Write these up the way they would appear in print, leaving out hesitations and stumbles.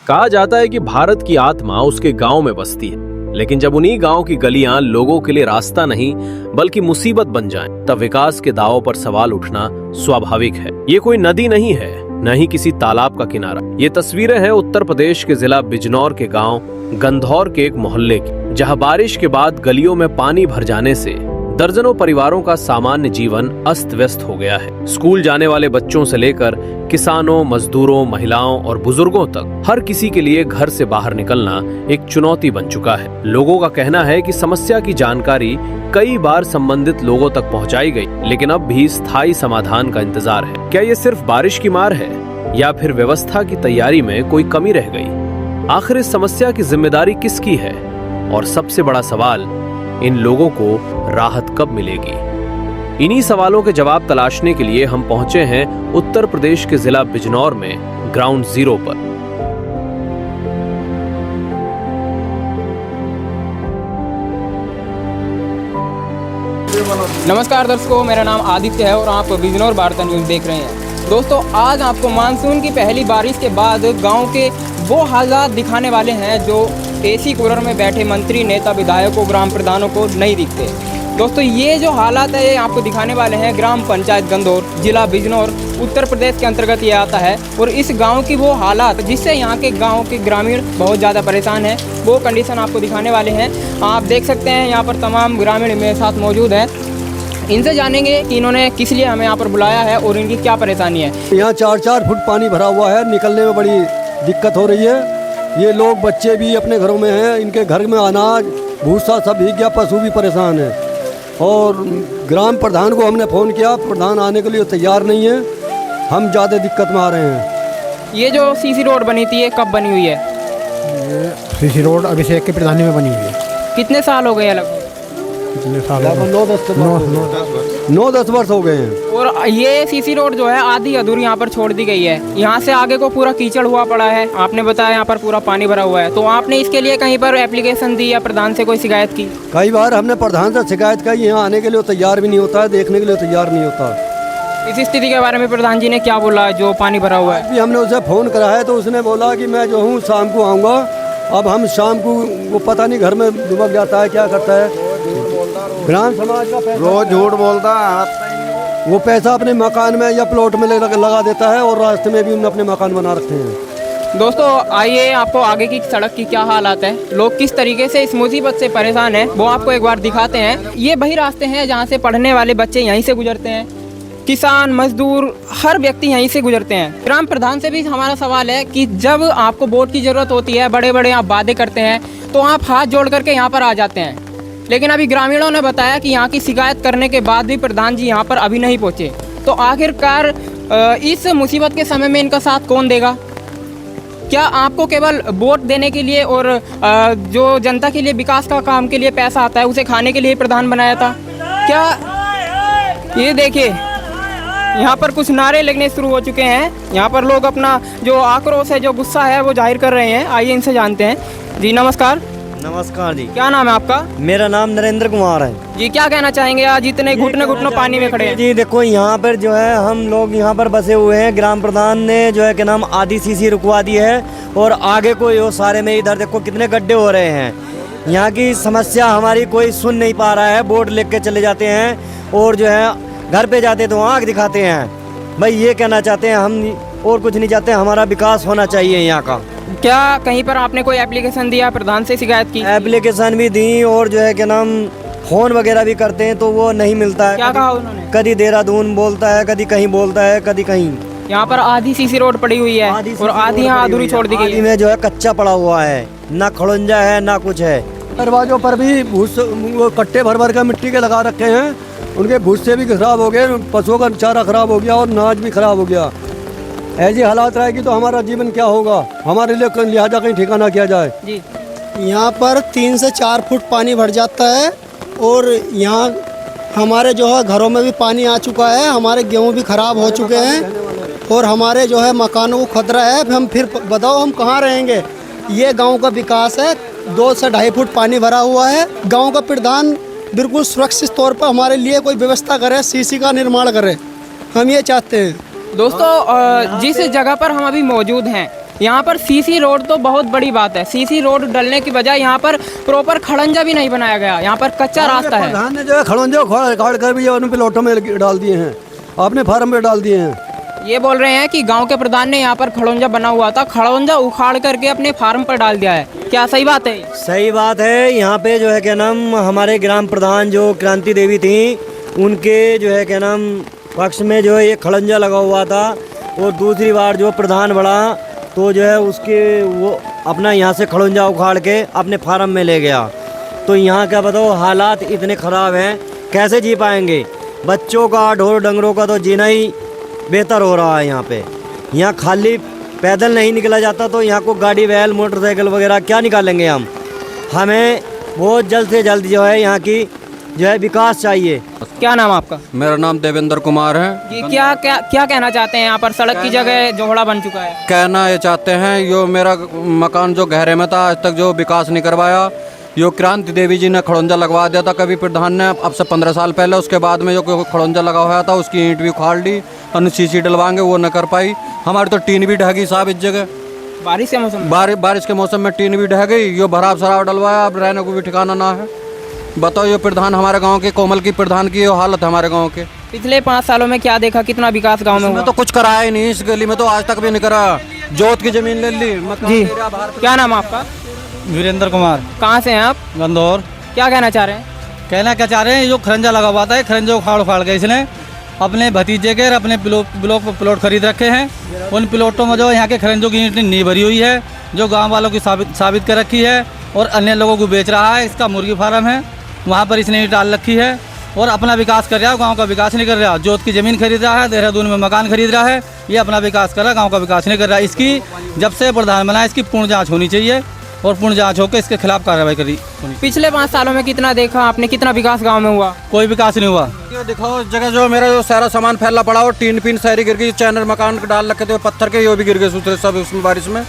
कहा जाता है कि भारत की आत्मा उसके गांव में बसती है, लेकिन जब उन्हीं गांव की गलियां लोगों के लिए रास्ता नहीं बल्कि मुसीबत बन जाएं, तब विकास के दावों पर सवाल उठना स्वाभाविक है। ये कोई नदी नहीं है, न ही किसी तालाब का किनारा। ये तस्वीरें हैं उत्तर प्रदेश के जिला बिजनौर के गांव गंधौर के एक मोहल्ले की, जहां बारिश के बाद गलियों में पानी भर जाने से दर्जनों परिवारों का सामान्य जीवन अस्त व्यस्त हो गया है। स्कूल जाने वाले बच्चों से लेकर किसानों, मजदूरों, महिलाओं और बुजुर्गों तक हर किसी के लिए घर से बाहर निकलना एक चुनौती बन चुका है। लोगों का कहना है कि समस्या की जानकारी कई बार संबंधित लोगों तक पहुंचाई गई, लेकिन अब भी स्थायी समाधान का इंतजार है। क्या ये सिर्फ बारिश की मार है या फिर व्यवस्था की तैयारी में कोई कमी रह गई? आखिर इस समस्या की जिम्मेदारी किसकी है? और सबसे बड़ा सवाल, इन लोगों को राहत कब मिलेगी? इन्हीं सवालों के जवाब तलाशने के लिए हम पहुंचे हैं उत्तर प्रदेश के जिला बिजनौर में ग्राउंड जीरो पर। नमस्कार दर्शकों, मेरा नाम आदित्य है और आप बिजनौर वार्ता न्यूज़ देख रहे हैं। दोस्तों, आज आपको मानसून की पहली बारिश के बाद गांव के वो हालात दिखाने वाले हैं जो एसी कूलर में बैठे मंत्री, नेता, विधायकों, ग्राम प्रधानों को नहीं दिखते। दोस्तों, ये जो हालात है ये आपको दिखाने वाले हैं ग्राम पंचायत गंधौर, जिला बिजनौर, उत्तर प्रदेश के अंतर्गत ये आता है। और इस गांव की वो हालात जिससे यहाँ के गांव के ग्रामीण बहुत ज़्यादा परेशान हैं, वो कंडीशन आपको दिखाने वाले हैं। आप देख सकते हैं यहाँ पर तमाम ग्रामीण मेरे साथ मौजूद हैं। इनसे जानेंगे कि इन्होंने किस लिए हमें यहाँ पर बुलाया है और इनकी क्या परेशानी है। यहाँ 4-4 फुट पानी भरा हुआ है, निकलने में बड़ी दिक्कत हो रही है। ये लोग, बच्चे भी अपने घरों में हैं, इनके घर में अनाज भूसा सब भीग गया, पशु भी परेशान है। और ग्राम प्रधान को हमने फ़ोन किया, प्रधान आने के लिए तैयार नहीं है। हम ज़्यादा दिक्कत में आ रहे हैं। ये जो सीसी रोड बनी थी ये कब बनी हुई है? ये सीसी रोड अभिषेक की प्रधानी में बनी हुई है। कितने साल हो गए? लगभग कितने साल? 9-10 वर्ष हो गए हैं। और ये सीसी रोड जो है आधी अधूरी यहाँ पर छोड़ दी गई है। यहाँ से आगे को पूरा कीचड़ हुआ पड़ा है। आपने बताया यहाँ पर पूरा पानी भरा हुआ है, तो आपने इसके लिए कहीं पर एप्लीकेशन दी या प्रधान से कोई शिकायत की? कई बार हमने प्रधान से शिकायत की, यहाँ आने के लिए तैयार भी नहीं होता है, देखने के लिए तैयार नहीं होता। इस स्थिति के बारे में प्रधान जी ने क्या बोला जो पानी भरा हुआ है? अभी हमने उसे फ़ोन करा है तो उसने बोला कि मैं जो हूँ शाम को आऊँगा। अब हम शाम को, वो पता नहीं घर में दुबक जाता है, क्या करता है। ग्राम समाज का पैसा रोज झूठ बोलता है, वो पैसा अपने मकान में या प्लॉट में लगा देता है और रास्ते में भी उन्होंने अपने मकान बना रखे हैं। दोस्तों, आइए आपको आगे की सड़क की क्या हालात है, लोग किस तरीके से इस मुसीबत से परेशान हैं, वो आपको एक बार दिखाते हैं। ये वही रास्ते हैं जहाँ से पढ़ने वाले बच्चे यहीं से गुजरते हैं, किसान, मजदूर, हर व्यक्ति यहीं से गुजरते हैं। ग्राम प्रधान से भी हमारा सवाल है कि जब आपको वोट की ज़रूरत होती है, बड़े बड़े आप वादे करते हैं, तो आप हाथ जोड़ करके यहाँ पर आ जाते हैं, लेकिन अभी ग्रामीणों ने बताया कि यहाँ की शिकायत करने के बाद भी प्रधान जी यहाँ पर अभी नहीं पहुँचे। तो आखिरकार इस मुसीबत के समय में इनका साथ कौन देगा? क्या आपको केवल वोट देने के लिए और जो जनता के लिए विकास का काम के लिए पैसा आता है उसे खाने के लिए प्रधान बनाया था क्या? ये देखिए, यहाँ पर कुछ नारे लगने शुरू हो चुके हैं। यहाँ पर लोग अपना जो आक्रोश है, जो गुस्सा है, वो जाहिर कर रहे हैं। आइए इनसे जानते हैं। जी नमस्कार। नमस्कार जी। क्या नाम है आपका? मेरा नाम नरेंद्र कुमार है जी। क्या कहना चाहेंगे आज इतने घुटनों पानी में खड़े हैं? जी देखो, यहाँ पर जो है हम लोग यहाँ पर बसे हुए हैं। ग्राम प्रधान ने जो है कि नाम आधी सीसी रुकवा दी है और आगे को यो सारे में इधर देखो कितने गड्ढे हो रहे हैं। यहाँ की समस्या हमारी कोई सुन नहीं पा रहा है। बोर्ड लेके चले जाते हैं और जो है घर पे जाते तो आँख दिखाते हैं। भाई ये कहना चाहते हैं हम, और कुछ नहीं चाहते, हमारा विकास होना चाहिए यहाँ का। क्या कहीं पर आपने कोई एप्लीकेशन दिया, प्रधान से शिकायत की? एप्लीकेशन भी दी और जो है क्या नाम फोन वगैरह भी करते हैं तो वो नहीं मिलता है। क्या कहा उन्होंने? कभी देहरादून बोलता है, कभी कहीं बोलता है, कभी कहीं। यहाँ पर आधी सीसी रोड पड़ी हुई है और आधी यहाँ अधूरी छोड़ दी गई है। में जो है कच्चा पड़ा हुआ है, ना खड़ंजा है ना कुछ है। दरवाजों पर भी भूस, वो कट्टे भर भर के मिट्टी के लगा रखे हैं। उनके भूसे भी खराब हो गए, पशुओं का चारा खराब हो गया और अनाज भी खराब हो गया। ऐसी हालात रहेगी तो हमारा जीवन क्या होगा? हमारे लिए लिहाजा कहीं ठिकाना किया जाए। जी, यहाँ पर 3 से 4 फुट पानी भर जाता है और यहाँ हमारे जो है घरों में भी पानी आ चुका है। हमारे गेहूँ भी खराब हो चुके हैं और हमारे जो है मकानों को खतरा है। हम फिर बताओ हम कहाँ रहेंगे? ये गांव का विकास है। 2 से 2.5 फुट पानी भरा हुआ है। गांव का प्रधान बिल्कुल सुरक्षित तौर पर हमारे लिए कोई व्यवस्था करे, सीसी का निर्माण करे, हम ये चाहते हैं। दोस्तों, जिस जगह पर हम अभी मौजूद हैं यहाँ पर सीसी रोड तो बहुत बड़ी बात है। सीसी रोड डलने की बजाय यहाँ पर प्रॉपर खड़ंजा भी नहीं बनाया गया, यहाँ पर कच्चा रास्ता है। प्रधान ने जो है खड़ंजा उखाड़ कर भी उन प्लॉटों में डाल दिए हैं, अपने फार्म में डाल दिए हैं। ये बोल रहे हैं कि गांव के प्रधान ने यहाँ पर खड़ंजा बना हुआ था, खड़ंजा उखाड़ करके अपने फार्म पर डाल दिया है। क्या सही बात है? सही बात है। यहाँ पे जो है क्या नाम हमारे ग्राम प्रधान जो क्रांति देवी थी, उनके जो है क्या नाम पक्ष में जो है ये खड़ंजा लगा हुआ था। और दूसरी बार जो प्रधान बढ़ा तो जो है उसके वो अपना यहाँ से खड़ंजा उखाड़ के अपने फार्म में ले गया। तो यहाँ क्या बताओ, हालात इतने ख़राब हैं, कैसे जी पाएंगे? बच्चों का, ढोर डंगरों का तो जीना ही बेहतर हो रहा है। यहाँ खाली पैदल नहीं निकला जाता, तो यहाँ को गाड़ी बैल मोटरसाइकिल वगैरह क्या निकालेंगे हम? हमें बहुत जल्द से जल्द जो है यहाँ की जो है विकास चाहिए। क्या नाम आपका? मेरा नाम देवेंद्र कुमार है। ये क्या कहना चाहते हैं? यहाँ पर सड़क की जगह जोहड़ा बन चुका है। कहना ये चाहते हैं, यो मेरा मकान जो गहरे में था, आज तक जो विकास नहीं करवाया। यो क्रांति देवी जी ने खड़ंजा लगवा दिया था कभी प्रधान ने, अब से 15 साल पहले। उसके बाद में जो खड़ंजा लगा हुआ था उसकी ईंट भी उखाड़ ली, सीसी डलवाएंगे वो न कर पाई। हमारी तो टीन भी ढह गई साहब इस जगह। बारिश के मौसम बारिश के मौसम में टीन भी ढह गई। यो भराव शराब डलवाया, अब रहने को भी ठिकाना ना है। बताओ, ये प्रधान हमारे गांव के, कोमल की प्रधान की ये हालत है हमारे गांव के। पिछले 5 सालों में क्या देखा, कितना विकास गांव में हुआ? तो कुछ कराया ही नहीं, इस गली में तो आज तक भी नहीं करा। जोत की जमीन ले ली। जी, क्या नाम आपका? वीरेंद्र कुमार। कहाँ से हैं आप? गंदौर। क्या कहना चाह रहे हैं? कहना क्या चाह रहे हैं, जो खरंजा लगा हुआ था, खरंजा उखाड़ के इसने अपने भतीजे के अपने प्लॉट खरीद रखे हैं। उन प्लॉटों में जो यहाँ के खरंजों की ईंट नहीं भरी हुई है, जो गांव वालों की साबित कर रखी है, और अन्य लोगों को बेच रहा है। इसका मुर्गी फार्म है, वहाँ पर इसने ईंट डाल रखी है और अपना विकास कर रहा है। गांव का विकास नहीं कर रहा। जोत की ज़मीन खरीद रहा है, देहरादून में मकान खरीद रहा है, ये अपना विकास कर रहा है, गाँव का विकास नहीं कर रहा है। इसकी जब से प्रधान बना, इसकी पूर्ण जाँच होनी चाहिए और पूर्ण जांच होकर इसके खिलाफ कार्रवाई करी। पिछले 5 सालों में कितना देखा आपने, कितना विकास गांव में हुआ? कोई विकास नहीं हुआ। ये दिखाओ, इस जगह जो मेरा जो सारा सामान फैला पड़ा, और टीन पीन सारी गिर गई। चैनल मकान डाल रखे थे पत्थर के, ये भी गिर गए सूत्रे सब उसमें बारिश में।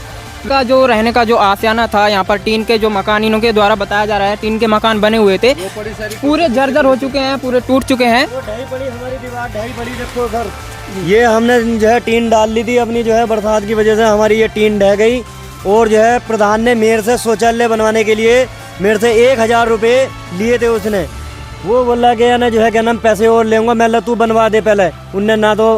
का जो रहने का जो आसियाना था, यहाँ पर टीन के जो मकान इनों के द्वारा बताया जा रहा है, टीन के मकान बने हुए थे, पूरे जर्जर हो चुके हैं, पूरे टूट चुके हैं। हमारी दीवार ढही पड़ी, देखो सर। ये हमने जो है टीन डाल ली थी अपनी, जो है बरसात की वजह से हमारी ये टीन ढह गई। और जो है प्रधान ने मेरे से शौचालय बनवाने के लिए मेरे से 1000 रुपये लिए थे उसने। वो बोला कि ना जो है क्या नाम पैसे और लेंगे। मैं तू बनवा दे पहले। उनने ना तो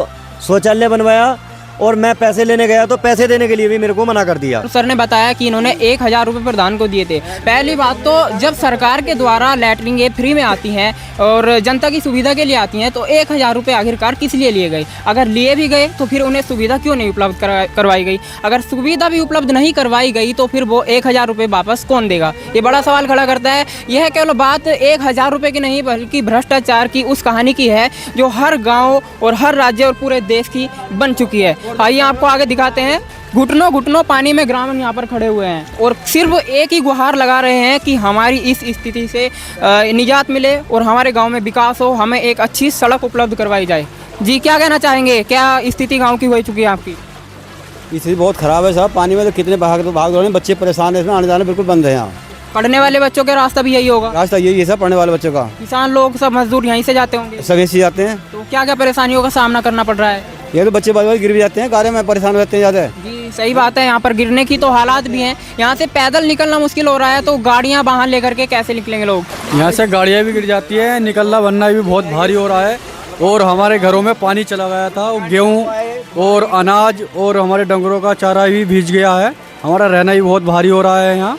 शौचालय बनवाया, और मैं पैसे लेने गया तो पैसे देने के लिए भी मेरे को मना कर दिया। सर ने बताया कि इन्होंने 1000 रुपये प्रधान को दिए थे। पहली बात तो जब सरकार के द्वारा लैटरिन ये फ्री में आती हैं और जनता की सुविधा के लिए आती हैं, तो 1000 रुपये आखिरकार किस लिए लिए गए? अगर लिए भी गए तो फिर उन्हें सुविधा क्यों नहीं उपलब्ध करवाई गई? अगर सुविधा भी उपलब्ध नहीं करवाई गई तो फिर वो 1000 रुपये वापस कौन देगा? ये बड़ा सवाल खड़ा करता है। यह केवल बात 1000 रुपये की नहीं, बल्कि भ्रष्टाचार की उस कहानी की है जो हर गाँव और हर राज्य और पूरे देश की बन चुकी है। आइए आपको आगे दिखाते हैं। घुटनों घुटनों पानी में ग्रामीण यहाँ पर खड़े हुए हैं और सिर्फ एक ही गुहार लगा रहे हैं कि हमारी इस स्थिति से निजात मिले और हमारे गांव में विकास हो, हमें एक अच्छी सड़क उपलब्ध करवाई जाए। जी, क्या कहना चाहेंगे? क्या स्थिति गांव की हो चुकी है आपकी? स्थिति बहुत ख़राब है साहब। पानी में तो कितने भाग रहे हैं, बच्चे परेशान है, इसमें आने जाने बिल्कुल बंद है। यहाँ पढ़ने वाले बच्चों का रास्ता भी यही होगा? रास्ता यही है सर, पढ़ने वाले बच्चों का। किसान लोग सब मजदूर यहीं से जाते होंगे? सब ऐसे जाते हैं। तो क्या क्या परेशानियों का सामना करना पड़ रहा है? ये तो बच्चे बार गिर भी जाते हैं, कार्य में परेशान हो जाते हैं ज़्यादा। जी, सही बात है। यहाँ पर गिरने की तो हालात भी हैं। यहाँ से पैदल निकलना मुश्किल हो रहा है, तो गाड़ियाँ वाहन लेकर के कैसे निकलेंगे लोग? यहाँ से गाड़ियाँ भी गिर जाती है, निकलना बनना भी बहुत भारी हो रहा है। और हमारे घरों में पानी चला गया था, गेहूँ और अनाज और हमारे डंगरों का चारा भी भीज गया है। हमारा रहना भी बहुत भारी हो रहा है यहाँ,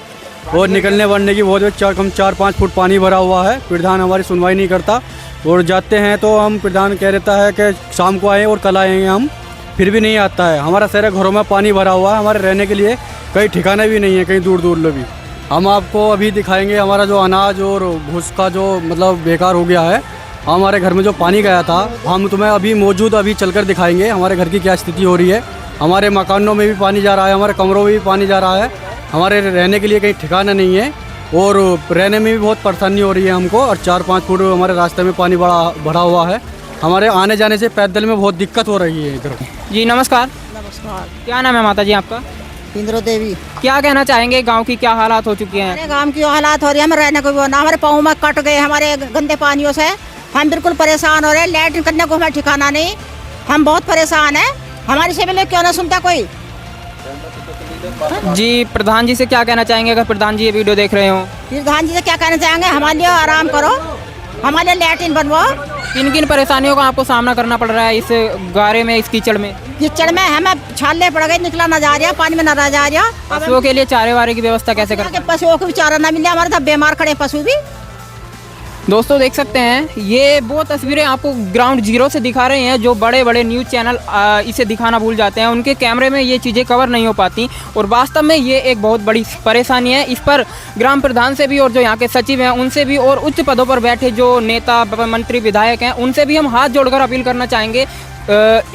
और निकलने बनने की बहुत कम 4-5 फुट पानी भरा हुआ है। प्रधान हमारी सुनवाई नहीं करता, और जाते हैं तो हम प्रधान कह देता है कि शाम को आए और कल आएंगे हम, फिर भी नहीं आता है। हमारा सारे घरों में पानी भरा हुआ है, हमारे रहने के लिए कहीं ठिकाना भी नहीं है, कहीं दूर दूर भी। हम आपको अभी दिखाएंगे हमारा जो अनाज और भूस का जो मतलब बेकार हो गया है। हमारे घर में जो पानी गया था, हम तुम्हें अभी चलकर दिखाएंगे हमारे घर की क्या स्थिति हो रही है। हमारे मकानों में भी पानी जा रहा है, हमारे कमरों में भी पानी जा रहा है। हमारे रहने के लिए कहीं ठिकाना नहीं है, और रहने में भी बहुत परेशानी हो रही है हमको। और 4-5 फुट हमारे रास्ते में पानी भरा हुआ है। हमारे आने जाने से पैदल में बहुत दिक्कत हो रही है इधर। जी नमस्कार। नमस्कार। क्या नाम है माता जी आपका? इंद्रो देवी। क्या कहना चाहेंगे, गांव की क्या हालात हो चुकी हैं? हमारे गांव की हालात हो रही है, हमें रहने को भी ना, हमारे पाँव में कट गए हमारे गंदे पानियों से। हम बिल्कुल परेशान हो रहे हैं, लैट्रिन करने को हमें ठिकाना नहीं। हम बहुत परेशान हैं, हमारी से मिले क्यों ना सुनता कोई। जी प्रधान जी से क्या कहना चाहेंगे अगर प्रधान जी ये वीडियो देख रहे हो? प्रधान जी से क्या कहना चाहेंगे, हमारे लिए आराम करो, हमारे लिए लैट्रिन बनवाओ। किन किन परेशानियों का आपको सामना करना पड़ रहा है इस गारे में, इस कीचड़ में? कीचड़ में हमें छाले पड़ गए, निकला ना जा रहा, पानी में ना रह जा रहा। पशुओं के लिए चारे वारे की व्यवस्था कैसे करें? पशुओं को भी चारा ना मिले, हमारे तो बीमार खड़े पशु भी। दोस्तों देख सकते हैं ये वो तस्वीरें आपको ग्राउंड जीरो से दिखा रहे हैं, जो बड़े बड़े न्यूज़ चैनल इसे दिखाना भूल जाते हैं, उनके कैमरे में ये चीज़ें कवर नहीं हो पाती और वास्तव में ये एक बहुत बड़ी परेशानी है। इस पर ग्राम प्रधान से भी और जो यहाँ के सचिव हैं उनसे भी और उच्च पदों पर बैठे जो नेता मंत्री विधायक हैं उनसे भी हम हाथ जोड़कर अपील करना चाहेंगे,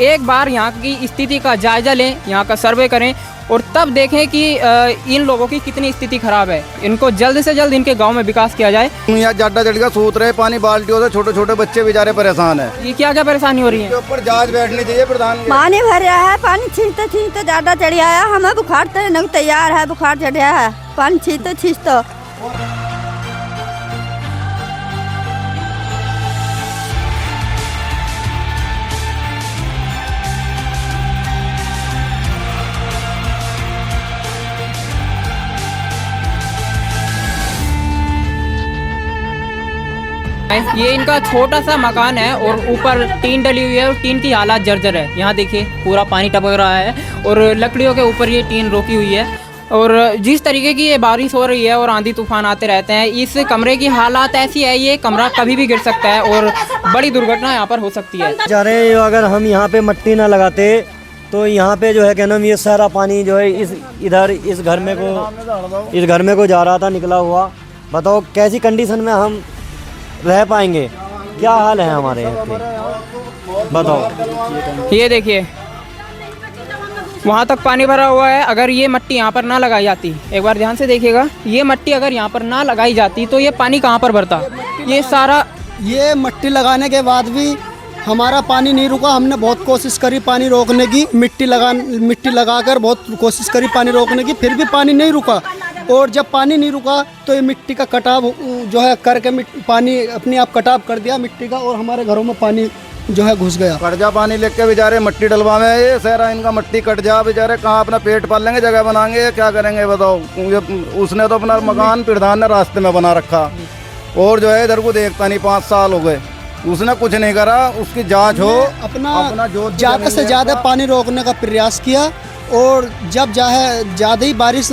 एक बार यहाँ की स्थिति का जायजा लें, यहाँ का सर्वे करें और तब देखें कि इन लोगों की कितनी स्थिति खराब है। इनको जल्द से जल्द इनके गांव में विकास किया जाए। यहाँ जाड्डा जड़ का सूत रहे पानी बाल्टियों से, छोटे छोटे बच्चे बेचारे परेशान है। ये क्या क्या परेशानी हो रही है? ऊपर जहाज बैठनी चाहिए प्रधान। पानी भर रहा है, पानी छींचते छींचते ज्यादा चढ़ आया, हमें बुखार तो तैयार है, बुखार चढ़ रहा है, पानी छींचते छींचते। ये इनका छोटा सा मकान है और ऊपर टीन डली हुई है और टीन की हालत जर्जर है। यहाँ देखिए पूरा पानी टपक रहा है और लकड़ियों के ऊपर ये टीन रोकी हुई है और जिस तरीके की ये बारिश हो रही है और आंधी तूफान आते रहते हैं, इस कमरे की हालात ऐसी है, ये कमरा कभी भी गिर सकता है और बड़ी दुर्घटना यहाँ पर हो सकती है। जा रहे हैं, अगर हम यहाँ पे मट्टी ना लगाते तो यहाँ पे जो है क्या नाम, ये सारा पानी जो है इस घर में को जा रहा था निकला हुआ। बताओ कैसी कंडीशन में हम रह पाएंगे, क्या हाल है हमारे यहाँ पे, बताओ। ये देखिए वहाँ तक पानी भरा हुआ है, अगर ये मट्टी यहाँ पर ना लगाई जाती, एक बार ध्यान से देखिएगा, ये मट्टी अगर यहाँ पर ना लगाई जाती तो ये पानी कहाँ पर भरता? ये सारा ये मट्टी लगाने के बाद भी हमारा पानी नहीं रुका। हमने बहुत कोशिश करी पानी रोकने की, मिट्टी लगाकर बहुत कोशिश करी पानी रोकने की, फिर भी पानी नहीं रुका। और जब पानी नहीं रुका तो ये मिट्टी का कटाव जो है करके पानी अपने आप कटाव कर दिया मिट्टी का और हमारे घरों में पानी जो है घुस गया। कट जा पानी लेके बेचारे मट्टी डलवा में, ये सहरा इनका मट्टी कट जा, बेचारे कहाँ अपना पेट पाल लेंगे, जगह बनाएंगे, क्या करेंगे बताओ। उसने तो अपना मकान प्रधान ने रास्ते में बना रखा और जो है इधर को देखता नहीं, 5 साल हो गए, उसने कुछ नहीं करा। उसकी जांच हो, अपना ज़्यादा से ज़्यादा पानी रोकने का प्रयास किया और जब ज़्यादा ही बारिश,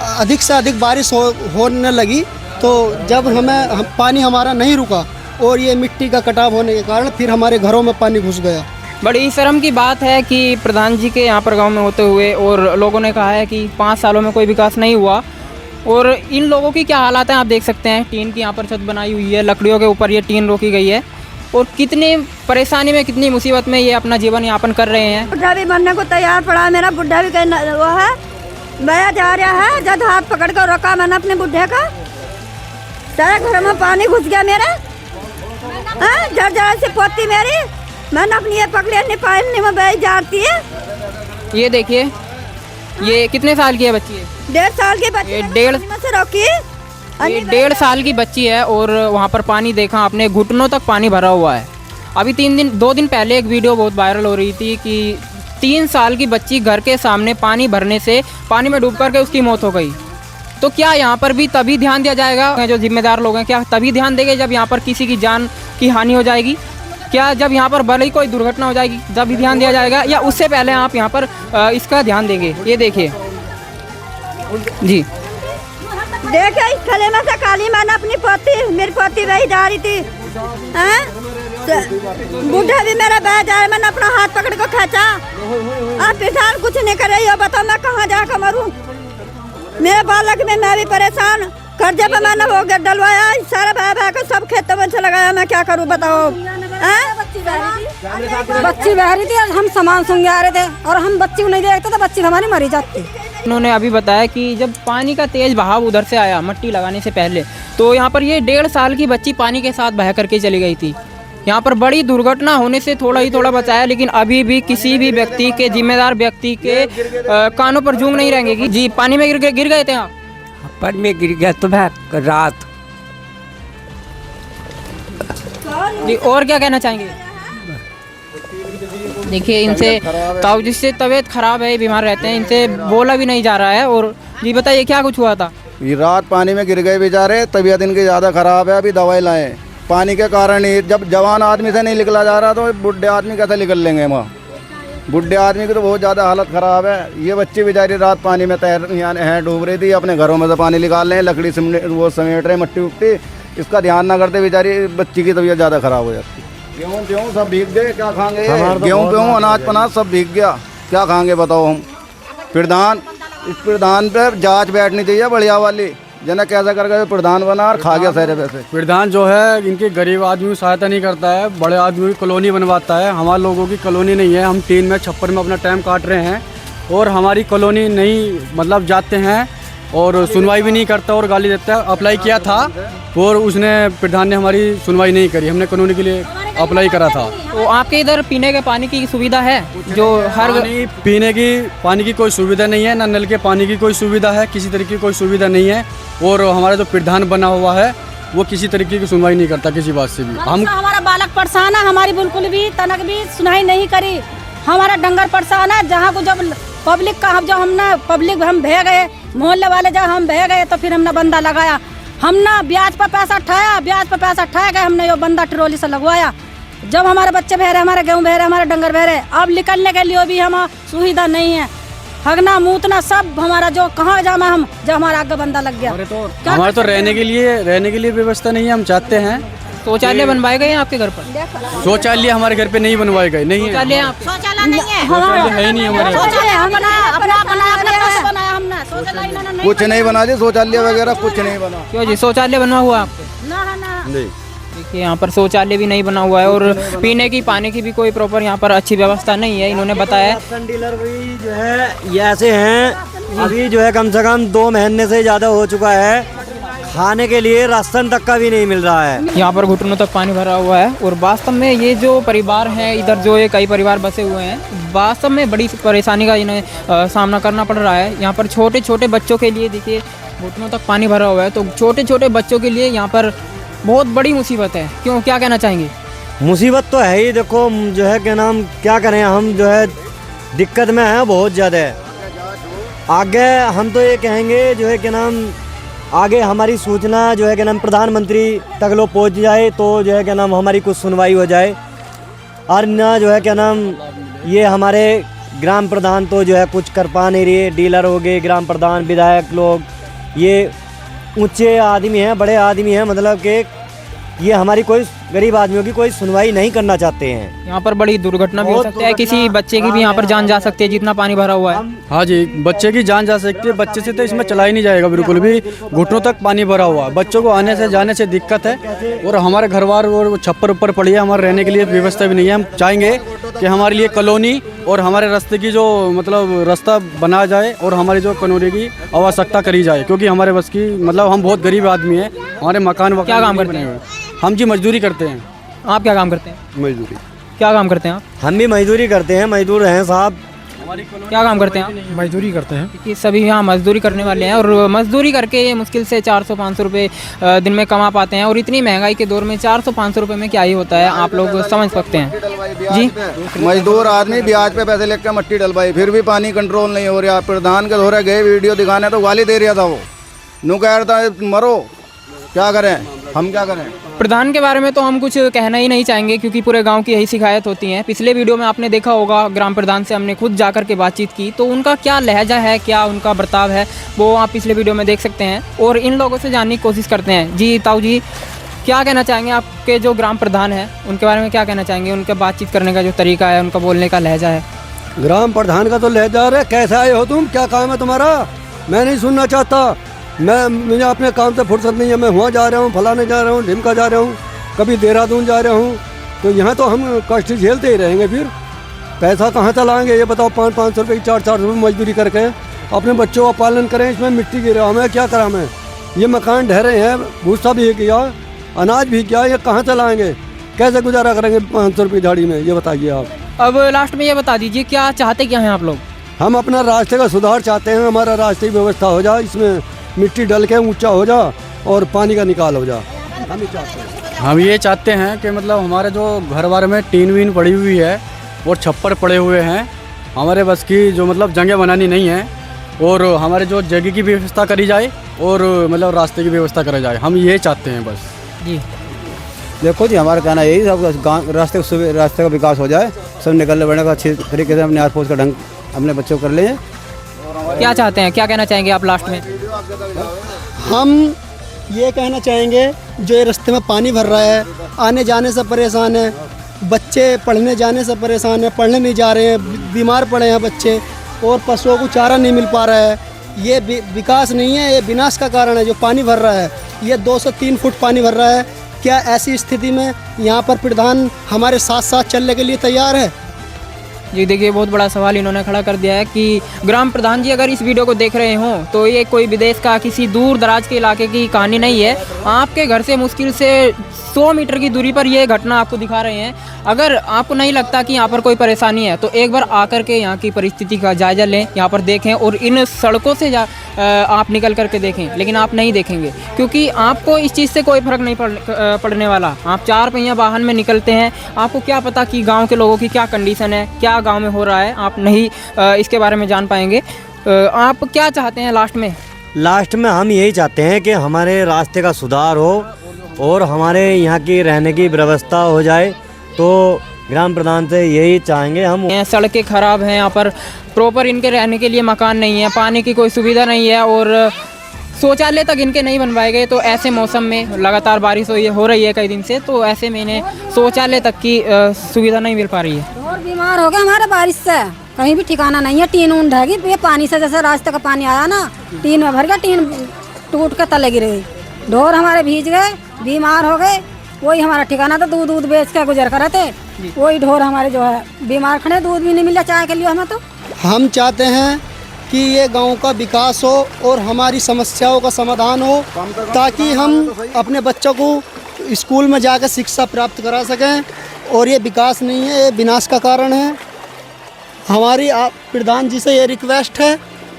अधिक से अधिक बारिश होने लगी तो जब पानी हमारा नहीं रुका और ये मिट्टी का कटाव होने के कारण फिर हमारे घरों में पानी घुस गया। बड़ी शर्म की बात है कि प्रधान जी के यहाँ पर गांव में होते हुए और लोगों ने कहा है कि 5 सालों में कोई विकास नहीं हुआ और इन लोगों की क्या हालात हैं आप देख सकते हैं। टीन की यहाँ पर छत बनाई हुई है, लकड़ियों के ऊपर ये टीन रोकी गई है और कितनी परेशानी में, कितनी मुसीबत में ये अपना जीवन यापन कर रहे हैं। बुढ़ा भी मरने को तैयार पड़ा, मेरा बुढ़ा भी वो है, बया जा रहा है, जब हाथ पकड़ कर रोका मैंने अपने बुढ़े का, सारे घर में पानी घुस गया मेरा, जड़ से पोती मेरी, मैंने अपनी ये पकड़ी, अपनी पानी में बह जाती है। ये देखिए ये कितने साल की है बच्ची है? 1.5 साल की बच्ची, 1.5 साल की बच्ची है और वहाँ पर पानी देखा आपने, घुटनों तक पानी भरा हुआ है। अभी 2 दिन पहले एक वीडियो बहुत वायरल हो रही थी कि 3 साल की बच्ची घर के सामने पानी भरने से पानी में डूब करके उसकी मौत हो गई। तो क्या यहाँ पर भी तभी ध्यान दिया जाएगा, जो जिम्मेदार लोग हैं क्या तभी ध्यान देंगे जब यहाँ पर किसी की जान की हानि हो जाएगी? क्या जब यहाँ पर भले ही कोई दुर्घटना हो जाएगी जब भी ध्यान दिया जाएगा, या उससे पहले आप यहाँ पर इसका ध्यान देंगे? ये देखिए जी, देखिए इस खले में से काली मैंने अपनी पोती, मेरी पोती वही जा रही थी, बूढ़ा भी मेरा बह जा रहा, मैंने अपना हाथ पकड़ को खींचा, आप प्रधान कुछ नहीं कर रही हो, बताओ मैं कहाँ जाकर मरूं? मेरे बालक में मैं भी परेशान, कर्जे पे मैंने वो डलवाया, सारा बह कर सब खेतों में से लगाया, मैं क्या करूं बताओ? बच्ची बह रही थी, हम सामान सुन आ रहे थे और हम बच्ची को नहीं देखते तो बच्ची हमारी मरी जाती। उन्होंने अभी बताया कि जब पानी का तेज बहाव उधर से आया मट्टी लगाने से पहले, तो यहाँ पर ये 1.5 साल की बच्ची पानी के साथ बह करके चली गई थी। यहाँ पर बड़ी दुर्घटना होने से थोड़ा बचाया, लेकिन अभी भी किसी भी व्यक्ति के, जिम्मेदार व्यक्ति के कानों पर जूम नहीं रहेंगे। जी पानी में गिर गए थे आप? पानी में गिर गया सुबह रात। जी और क्या कहना चाहेंगे? देखिए इनसे ताऊ जिससे तबीयत खराब है, बीमार रहते हैं, इनसे बोला भी नहीं जा रहा है। और जी बताइए क्या कुछ हुआ था? ये रात पानी में गिर गए बेचारे, तबीयत इनकी ज़्यादा ख़राब है, अभी दवाई लाएं। पानी के कारण ही जब जवान आदमी से नहीं निकला जा रहा तो बुढ़े आदमी कैसे निकल लेंगे वहाँ? बुढ़े आदमी की तो बहुत ज़्यादा हालत ख़राब है। ये बच्चे बेचारे रात पानी में तैर हैं, डूब रही थी, अपने घरों में से पानी निकाल रहे हैं, लकड़ी वो समेट रहे, मट्टी उट्टी, इसका ध्यान ना करते बेचारी बच्ची की तबीयत ज़्यादा ख़राब हो जाती है। गेहूँ सब भीग गए, क्या खाएंगे? गेहूँ अनाज पनाज सब भीग गया, क्या खाएंगे बताओ हम? इस प्रधान पर जांच बैठनी चाहिए बढ़िया वाली, जना कैसा करके प्रधान बना और खा गया सारे पैसे। प्रधान जो है इनके गरीब आदमी की सहायता नहीं करता है, बड़े आदमी की कॉलोनी बनवाता है। हमारे लोगों की कॉलोनी नहीं है, हम टीन में छप्पर में अपना टाइम काट रहे हैं और हमारी कॉलोनी नहीं मतलब जाते हैं और सुनवाई भी नहीं करता और गाली देता है। अप्लाई किया था और उसने प्रधान ने हमारी सुनवाई नहीं करी, हमने कानूनी के लिए अप्लाई करा था। तो आपके इधर पीने के पानी की सुविधा है? जो हर पीने की पानी की कोई सुविधा नहीं है, ना नल के पानी की कोई सुविधा है, किसी तरीके की कोई सुविधा नहीं है। और हमारा जो प्रधान बना हुआ है वो किसी तरीके की सुनवाई नहीं करता किसी बात से भी। हम हमारा बालक परेशान है, हमारी बिल्कुल भी तनक भी सुनाई नहीं करी। हमारा डंगर परेशान है, जहाँ को जब पब्लिक का जब हमने पब्लिक हम भे गए, मोहल्ले वाले जब हम भे गए तो फिर हमने बंदा लगाया। हमने ब्याज पर पैसा उठाया, ब्याज पर पैसा उठाया गए, हमने ये बंदा ट्रॉली से लगवाया। जब हमारे बच्चे बह रहे, हमारे गेहूँ बह रहे, हमारे डंगर बह रहे, अब निकलने के लिए भी हम सुविधा नहीं है। हगना मूतना सब हमारा जो कहाँ जामा हम जब हमारा आगे बंदा लग गया। हमारे तो रहने के लिए व्यवस्था नहीं है। हम चाहते हैं शौचालय बनवाए गए हैं आपके घर पर? शौचालय हमारे घर पे नहीं बनवाए गए, नहीं है। शौचालय नहीं है, है ही नहीं हमारे। कुछ नहीं बना जी, शौचालय वगैरह कुछ नहीं बना। क्यों जी, शौचालय बना हुआ आपको? नहीं। देखिए यहाँ पर शौचालय भी नहीं बना हुआ है और पीने की पानी की भी कोई प्रॉपर यहाँ पर अच्छी व्यवस्था नहीं है, इन्होंने बताया। राशन डीलर भी जो है ये ऐसे हैं, अभी जो है कम से कम 2 महीने से ज़्यादा हो चुका है, खाने के लिए राशन तक का भी नहीं मिल रहा है। यहाँ पर घुटनों तक पानी भरा हुआ है और वास्तव में ये जो परिवार हैं इधर जो ये कई परिवार बसे हुए हैं, वास्तव में बड़ी परेशानी का इन्हें सामना करना पड़ रहा है। यहाँ पर छोटे छोटे बच्चों के लिए देखिए घुटनों तक पानी भरा हुआ है, तो छोटे छोटे बच्चों के लिए यहाँ पर बहुत बड़ी मुसीबत है। क्यों, क्या कहना चाहेंगे? मुसीबत तो है ही, देखो जो है क्या नाम क्या करें, हम जो है दिक्कत में हैं बहुत ज़्यादा। आगे हम तो ये कहेंगे जो है क्या नाम आगे हमारी सूचना जो है क्या नाम प्रधानमंत्री तक लोग पहुँच जाए तो जो है क्या नाम हमारी कुछ सुनवाई हो जाए। और ना जो है क्या नाम ये हमारे ग्राम प्रधान तो जो है कुछ कर पा नहीं रही, डीलर हो गए, ग्राम प्रधान, विधायक लोग, ये ऊंचे आदमी हैं, बड़े आदमी हैं, मतलब कि ये हमारी कोई गरीब आदमियों की कोई सुनवाई नहीं करना चाहते हैं। यहाँ पर बड़ी दुर्घटना भी हो सकती है, किसी बच्चे की भी यहाँ पर जान जा सकती है जितना पानी भरा हुआ है। हाँ जी, बच्चे की जान जा सकती है, बच्चे से तो इसमें चला ही नहीं जाएगा बिल्कुल भी, घुटनों तक पानी भरा हुआ है, बच्चों को आने से जाने से दिक्कत है। और हमारे घर बार और छप्पर ऊपर पड़ी है, हमारे रहने के लिए व्यवस्था भी नहीं है। हम चाहेंगे कि हमारे लिए कॉलोनी और हमारे रास्ते की जो मतलब रास्ता बना जाए और हमारी जो कानूनी की आवश्यकता करी जाए, क्योंकि हमारे बस की मतलब हम बहुत गरीब आदमी हैं, हमारे मकान क्या काम करते हैं? हम जी मजदूरी करते हैं। आप क्या काम करते हैं? मजदूरी। क्या काम करते हैं आप? हम भी मजदूरी करते हैं, मजदूर हैं साहब। क्या काम करते हैं आप? मजदूरी करते हैं। कि सभी यहाँ मजदूरी करने वाले हैं और मजदूरी करके ये मुश्किल से 400-500 रुपये दिन में कमा पाते हैं। और इतनी महंगाई के दौर में 400-500 रुपये में क्या ही होता है, आप लोग समझ सकते हैं जी। मजदूर आदमी ब्याज पे पैसे लेकर मट्टी डलवाई, फिर भी पानी कंट्रोल नहीं हो रहा। प्रधान के दौरे गए वीडियो दिखाने तो गाली दे रहा था, वो नु कह रहा था मरो, क्या करें हम, क्या करें। प्रधान के बारे में तो हम कुछ कहना ही नहीं चाहेंगे क्योंकि पूरे गांव की यही शिकायत होती है। पिछले वीडियो में आपने देखा होगा, ग्राम प्रधान से हमने खुद जाकर के बातचीत की, तो उनका क्या लहजा है, क्या उनका बर्ताव है, वो आप पिछले वीडियो में देख सकते हैं। और इन लोगों से जानने की कोशिश करते हैं। जी ताऊ जी, क्या कहना चाहेंगे? आपके जो ग्राम प्रधान है उनके बारे में क्या कहना चाहेंगे? उनका बातचीत करने का जो तरीका है, उनका बोलने का लहजा है। ग्राम प्रधान का तो लहजा है, कैसे आए हो तुम, क्या काम है तुम्हारा, मैं नहीं सुनना चाहता। मुझे अपने काम से फुर्सत नहीं है, मैं वहाँ जा रहा हूँ, फलाने जा रहा हूँ, ढिमका जा रहा हूँ, कभी देहरादून जा रहा हूँ, तो यहाँ तो हम कष्ट झेलते ही रहेंगे। फिर पैसा कहाँ से लाएंगे ये बताओ? 500-500 रुपये की 400 रुपये मजदूरी करके अपने बच्चों का पालन करें, इसमें मिट्टी गिरा, हमें क्या करा? मैं ये मकान ढहरे हैं, भूसा भी गया, अनाज भी गया, ये कहाँ से लाएंगे? कैसे गुजारा करेंगे 500 रुपये झाड़ी में, ये बताइए आप। अब लास्ट में ये बता दीजिए, क्या चाहते क्या हैं आप लोग? हम अपना रास्ते का सुधार चाहते हैं, हमारा रास्ते की व्यवस्था हो जाए, इसमें मिट्टी डल के ऊंचा हो जा और पानी का निकाल हो जा, हम ये चाहते हैं। हम ये चाहते हैं कि मतलब हमारे जो घर बार में टीन वीन पड़ी हुई है और छप्पर पड़े हुए हैं। हमारे बस की जो मतलब जगह बनानी नहीं है और हमारे जो जगह की व्यवस्था करी जाए और मतलब रास्ते की व्यवस्था करी जाए, हम ये चाहते हैं बस। जी देखो जी, हमारा कहना यही सब गाँव रास्ते का विकास हो जाए, सब निकलने बढ़ने का अच्छी तरीके से अपने आस पड़ोस का ढंग अपने बच्चों को कर लें। क्या चाहते हैं, क्या कहना चाहेंगे आप लास्ट में? हम ये कहना चाहेंगे, जो ये रास्ते में पानी भर रहा है, आने जाने से परेशान है, बच्चे पढ़ने जाने से परेशान है, पढ़ने नहीं जा रहे हैं, बीमार पड़े हैं बच्चे, और पशुओं को चारा नहीं मिल पा रहा है। ये विकास नहीं है, ये विनाश का कारण है। जो पानी भर रहा है, ये 2 से 3 फुट पानी भर रहा है। क्या ऐसी स्थिति में यहाँ पर प्रधान हमारे साथ साथ चलने के लिए तैयार है? जी देखिए, बहुत बड़ा सवाल इन्होंने खड़ा कर दिया है कि ग्राम प्रधान जी अगर इस वीडियो को देख रहे हों तो ये कोई विदेश का किसी दूर दराज के इलाके की कहानी नहीं है। आपके घर से मुश्किल से 100 मीटर की दूरी पर ये घटना आपको दिखा रहे हैं। अगर आपको नहीं लगता कि यहाँ पर कोई परेशानी है तो एक बार आकर के यहाँ की परिस्थिति का जायजा लें, यहाँ पर देखें और इन सड़कों से आप निकल करके देखें। लेकिन आप नहीं देखेंगे क्योंकि आपको इस चीज़ से कोई फ़र्क नहीं पड़ने वाला। आप 4 पहिया वाहन में निकलते हैं, आपको क्या पता कि गाँव के लोगों की क्या कंडीशन है, क्या गाँव में हो रहा है, आप नहीं इसके बारे में जान पाएंगे। आप क्या चाहते हैं लास्ट में? लास्ट में हम यही चाहते हैं कि हमारे रास्ते का सुधार हो और हमारे यहाँ की रहने की व्यवस्था हो जाए। तो ग्राम प्रधान से यही चाहेंगे हम। सड़कें खराब हैं, यहाँ पर प्रॉपर इनके रहने के लिए मकान नहीं है, पानी की कोई सुविधा नहीं है और शौचालय तक इनके नहीं बनवाए गए। तो ऐसे मौसम में लगातार बारिश हो रही है कई दिन से, तो ऐसे में इन्हें शौचालय तक की सुविधा नहीं मिल पा रही है। और बीमार हो गए हमारे बारिश से, कहीं भी ठिकाना नहीं है। टीन ऊन ढह गई, ये पानी से जैसे रास्ते का पानी आया ना, टीन में भर गया, टीन टूट के तले गिर गई, ढोर हमारे भीज गए, बीमार हो गए। वही हमारा ठिकाना था, दूध बेच के गुजर कर थे। वही ढोर हमारे जो है बीमार खड़े, दूध भी नहीं मिला चाय के लिए हमें। तो हम चाहते हैं कि ये गांव का विकास हो और हमारी समस्याओं का समाधान हो, ताकि हम अपने बच्चों को स्कूल में जाकर शिक्षा प्राप्त करा सकें। और ये विकास नहीं है, ये विनाश का कारण है। हमारी आप प्रधान जी से ये रिक्वेस्ट है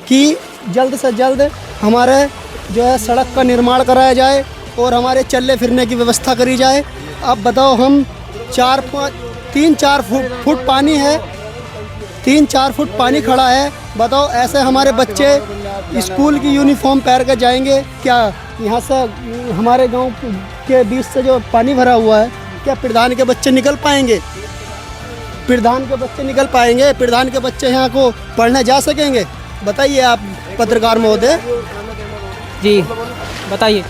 कि जल्द से जल्द हमारे जो है सड़क का निर्माण कराया जाए और हमारे चलने फिरने की व्यवस्था करी जाए। अब बताओ, हम 3-4 फुट पानी है, 3-4 फुट पानी खड़ा है। बताओ, ऐसे हमारे बच्चे स्कूल की यूनिफॉर्म पहन कर जाएंगे क्या? यहाँ से हमारे गांव के बीच से जो पानी भरा हुआ है, क्या प्रधान के बच्चे निकल पाएंगे? प्रधान के बच्चे निकल पाएंगे? प्रधान के बच्चे यहाँ को पढ़ने जा सकेंगे? बताइए आप पत्रकार महोदय। जी बताइए।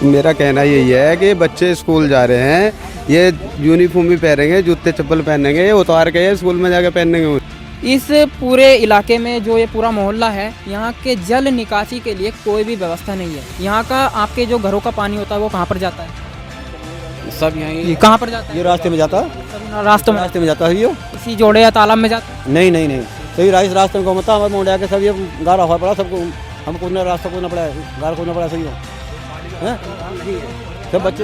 मेरा कहना यही है कि बच्चे स्कूल जा रहे हैं, ये यूनिफॉर्म भी पहनेंगे, जूते चप्पल पहनेंगे, ये उतार के स्कूल में जाके पहनेंगे। इस पूरे इलाके में जो ये पूरा मोहल्ला है, यहाँ के जल निकासी के लिए कोई भी व्यवस्था नहीं है। यहाँ का आपके जो घरों का पानी होता है वो कहाँ पर जाता है? सब यहीं कहाँ पर जाता है? ये रास्ते में जाता है, रास्ते में जाता है। ये इसी जोड़े या तालाब में जाता है? नहीं, सही रास्ते में घूमता हमारे मोड़ आके सब ये गारा हुआ पड़ा, सबको हमको कूदना, रास्ता कूदना पड़ा, गार कूदना पड़ा। सही है, सब बच्चे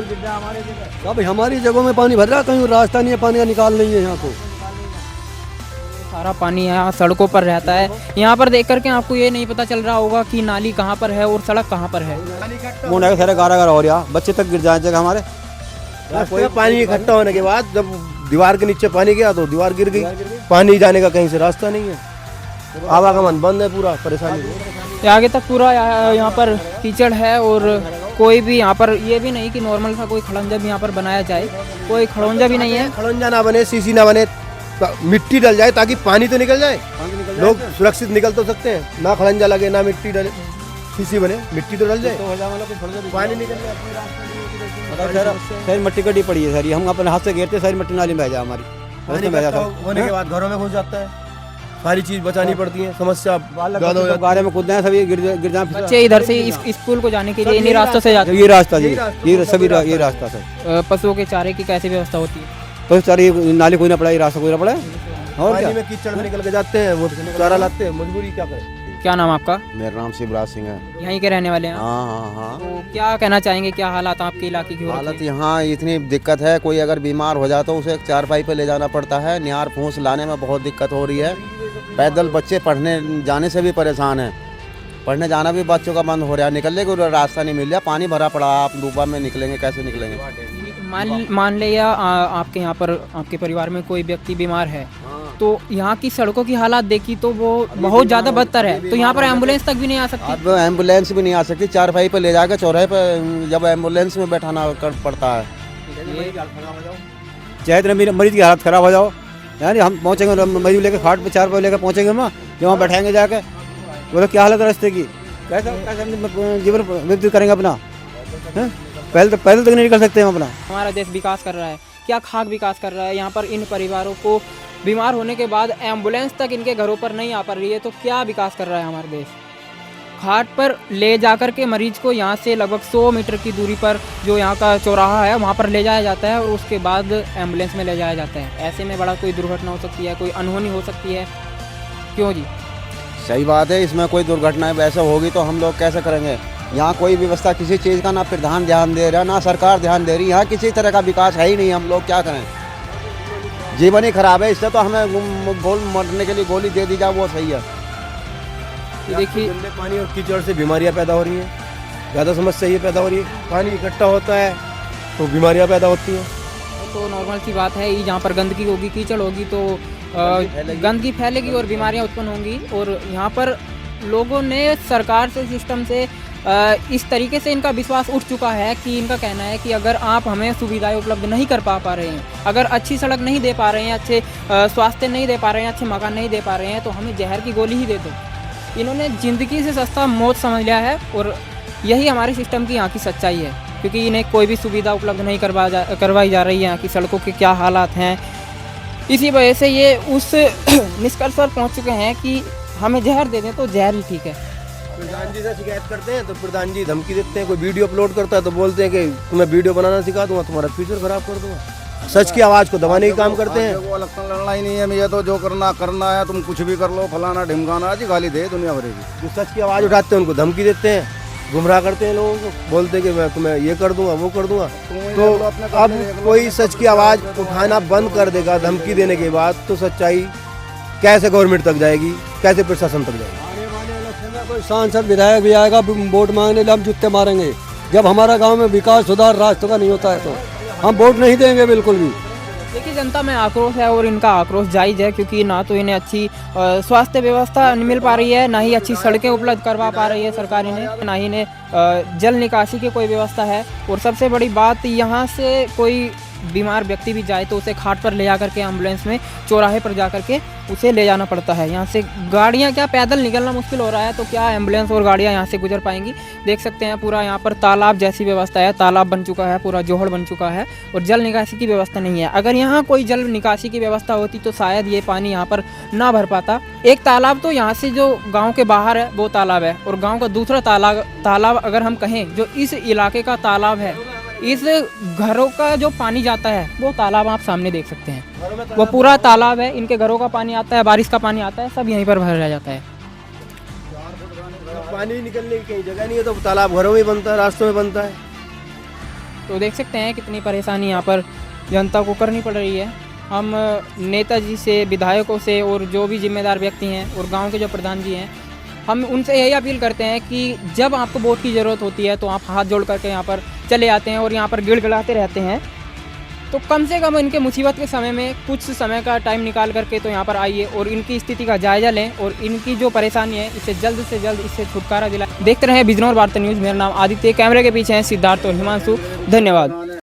अब हमारी जगहों में पानी भर रहा है, कहीं रास्ता नहीं है, पानी का निकाल नहीं है। यहाँ को सारा पानी यहाँ सड़कों पर रहता है। यहाँ पर देख करके आपको ये नहीं पता चल रहा होगा कि नाली कहाँ पर है और सड़क कहाँ पर है। मोड़ आके सारे गारा हो रहा, बच्चे तक गिर जाए जगह हमारे। कोई पानी इकट्ठा होने के बाद जब दीवार के नीचे पानी गया तो दीवार गिर गई, पानी जाने का कहीं से रास्ता नहीं है, आवागमन बंद है, पूरा परेशानी। आगे तक पूरा यहाँ पर कीचड़ है और कोई भी यहाँ पर ये भी नहीं कि नॉर्मल सा कोई खड़ंजा भी यहाँ पर बनाया जाए, कोई खड़ंजा भी नहीं है। खड़ंजा ना बने, सीसी ना बने, मिट्टी डल जाए ताकि पानी तो निकल जाए, लोग सुरक्षित निकल तो सकते हैं। ना खड़ंजा लगे, ना मिट्टी डले, सीसी बने, मिट्टी तो डल जाए, पानी निकल जाए। सारी मट्टी कटी पड़ी है सारी, हम अपने हाथ से घेरते, सारी मट्टी नाली में बह जाए हमारी। होने के बाद घरों में घुस जाता है, सारी चीज बचानी पड़ती है, समस्या गारे में कूदते हैं, सभी गिर जाए। बच्चे इधर से स्कूल को जाने के लिए इन्हीं रास्तों से जाते हैं। ये रास्ता जी, ये सभी ये रास्ता सर। पशुओं के चारे की कैसी व्यवस्था होती है? तो सारी नाली कूदना पड़ा, ये रास्ता कूदना पड़ा। और पानी में कीचड़ में निकल के जाते हैं, वो चारा लाते हैं, मजबूरी क्या करें। क्या नाम आपका? मेरा नाम शिवराज सिंह है। यहीं के रहने वाले हैं? हाँ। तो क्या कहना चाहेंगे, क्या हालात आपके इलाके की? हालत यहाँ इतनी दिक्कत है, कोई अगर बीमार हो जाता तो उसे 4 पाई पे ले जाना पड़ता है, निहार फूस लाने में बहुत दिक्कत हो रही है। पैदल बच्चे पढ़ने जाने से भी परेशान हैं, पढ़ने जाना भी बच्चों का बंद हो रहा है, निकलने को रास्ता नहीं मिल रहा, पानी भरा पड़ा, आप डूबा में निकलेंगे, कैसे निकलेंगे? मान लिया आपके यहाँ पर आपके परिवार में कोई व्यक्ति बीमार है, तो यहाँ की सड़कों की हालात देखी तो वो बहुत ज़्यादा बदतर है, तो यहाँ पर एम्बुलेंस तक भी नहीं आ सकती। अब एम्बुलेंस भी नहीं आ सकती, चारपाई पर ले जाकर चौराहे पर जब एम्बुलेंस में बैठाना पड़ता है। चाहे इतने मरीज की हालत ख़राब हो जाओ, यानी हम पहुँचेंगे मरीज लेकर खाट पर चारपाई लेकर पहुँचेंगे हम, जब वहाँ बैठाएंगे जाकर बोलो क्या हालत है रास्ते की, कैसे जीवन व्यतीत करेंगे अपना, पैदल तक नहीं निकल सकते हम अपना। हमारा देश विकास कर रहा है, क्या खाक विकास कर रहा है। यहाँ पर इन परिवारों को बीमार होने के बाद एम्बुलेंस तक इनके घरों पर नहीं आ पा रही है, तो क्या विकास कर रहा है हमारा देश। घाट पर ले जाकर के मरीज को यहाँ से लगभग 100 मीटर की दूरी पर जो यहाँ का चौराहा है वहाँ पर ले जाया जाता है और उसके बाद एम्बुलेंस में ले जाया जाता है। ऐसे में बड़ा कोई दुर्घटना हो सकती है, कोई अनहोनी हो सकती है। क्यों जी? सही बात है, इसमें कोई दुर्घटना वैसे होगी तो हम लोग कैसे करेंगे। यहाँ कोई व्यवस्था किसी चीज़ का ना प्रधान ध्यान दे रहा, ना सरकार ध्यान दे रही, यहाँ किसी तरह का विकास है ही नहीं। हम लोग क्या करें, जीवन ही खराब है। इससे तो हमें मरने के लिए गोली दे दी जाए वो सही है। देखिए गंदे पानी और कीचड़ से बीमारियां पैदा हो रही हैं, ज़्यादा समस्या ये पैदा हो रही है, पानी इकट्ठा होता है तो बीमारियां पैदा होती हैं। तो नॉर्मल सी बात है, जहाँ पर गंदगी होगी, कीचड़ होगी तो गंदगी फैलेगी और बीमारियां उत्पन्न होंगी। और यहाँ पर लोगों ने सरकार से, सिस्टम से इस तरीके से इनका विश्वास उठ चुका है कि इनका कहना है कि अगर आप हमें सुविधाएं उपलब्ध नहीं कर पा रहे हैं, अगर अच्छी सड़क नहीं दे पा रहे हैं, अच्छे स्वास्थ्य नहीं दे पा रहे हैं, अच्छे मकान नहीं दे पा रहे हैं, तो हमें जहर की गोली ही दे दो। इन्होंने ज़िंदगी से सस्ता मौत समझ लिया है और यही हमारे सिस्टम की यहाँ की सच्चाई है, क्योंकि इन्हें कोई भी सुविधा उपलब्ध नहीं करवाई जा रही है। यहाँ की सड़कों के क्या हालात हैं, इसी वजह से ये उस निष्कर्ष पर पहुँच चुके हैं कि हमें जहर दे दें तो जहर ही ठीक है। प्रधान जी से शिकायत करते हैं तो प्रधान जी धमकी देते हैं, कोई वीडियो अपलोड करता है तो बोलते हैं कि तुम्हें वीडियो बनाना सिखा दूंगा, तुम्हारा फ्यूचर खराब कर दूंगा। सच की आवाज़ को दबाने का काम करते हैं। वो इलेक्शन लड़ना ही नहीं है, ये तो जो करना है, तुम कुछ भी कर लो, फलाना ढिमकाना जी गाली दे दुनिया भर की। जो सच की आवाज़ उठाते हैं उनको धमकी देते हैं, गुमराह करते हैं लोगों को, बोलते हैं कि मैं तुम्हें ये कर दूंगा, वो कर दूंगा। तो अब कोई सच की आवाज़ उठाना बंद कर देगा धमकी देने के बाद, तो सच्चाई कैसे गवर्नमेंट तक जाएगी, कैसे प्रशासन तक जाएगी। कोई सांसद विधायक भी आएगा वोट मांगने, हम जुत्ते मारेंगे। जब हमारा गांव में विकास सुधार राष्ट्र का नहीं होता है तो हम वोट नहीं देंगे बिल्कुल भी। देखिए, जनता में आक्रोश है और इनका आक्रोश जायज़ है, क्योंकि ना तो इन्हें अच्छी स्वास्थ्य व्यवस्था मिल पा रही है, ना ही अच्छी सड़कें उपलब्ध करवा पा रही है सरकार इन्हें, ना ही इन्हें जल निकासी की कोई व्यवस्था है। और सबसे बड़ी बात, यहाँ से कोई बीमार व्यक्ति भी जाए तो उसे खाट पर ले जा करके एम्बुलेंस में चौराहे पर जा करके उसे ले जाना पड़ता है। यहाँ से गाड़ियाँ क्या, पैदल निकलना मुश्किल हो रहा है, तो क्या एम्बुलेंस और गाड़ियाँ यहाँ से गुजर पाएंगी। देख सकते हैं पूरा यहाँ पर तालाब जैसी व्यवस्था है, तालाब बन चुका है, पूरा जोहड़ बन चुका है और जल निकासी की व्यवस्था नहीं है। अगर यहाँ कोई जल निकासी की व्यवस्था होती तो शायद ये पानी यहाँ पर ना भर पाता। एक तालाब तो यहाँ से जो गाँव के बाहर है वो तालाब है, और गाँव का दूसरा तालाब अगर हम कहें जो इस इलाके का तालाब है, इस घरों का जो पानी जाता है वो तालाब आप सामने देख सकते हैं, वो पूरा तालाब है। इनके घरों का पानी आता है, बारिश का पानी आता है, सब यहीं पर भर जाता है। पानी निकलने की कहीं जगह नहीं है तो तालाब घरों में बनता है, रास्तों में बनता है। तो देख सकते हैं कितनी परेशानी यहाँ पर जनता को करनी पड़ रही है। हम नेताजी से, विधायकों से और जो भी जिम्मेदार व्यक्ति हैं और गाँव के जो प्रधान जी हैं, हम उनसे यही अपील करते हैं कि जब आपको वोट की ज़रूरत होती है तो आप हाथ जोड़ करके यहाँ पर चले आते हैं और यहाँ पर गिड़गिड़ाते रहते हैं, तो कम से कम इनके मुसीबत के समय में कुछ समय का टाइम निकाल करके तो यहाँ पर आइए और इनकी स्थिति का जायजा लें और इनकी जो परेशानी है इसे जल्द से जल्द इससे छुटकारा दिलाएं। देखते रहें बिजनौर वार्ता न्यूज़। मेरा नाम आदित्य, कैमरे के पीछे हैं सिद्धार्थ और हिमांशु। धन्यवाद।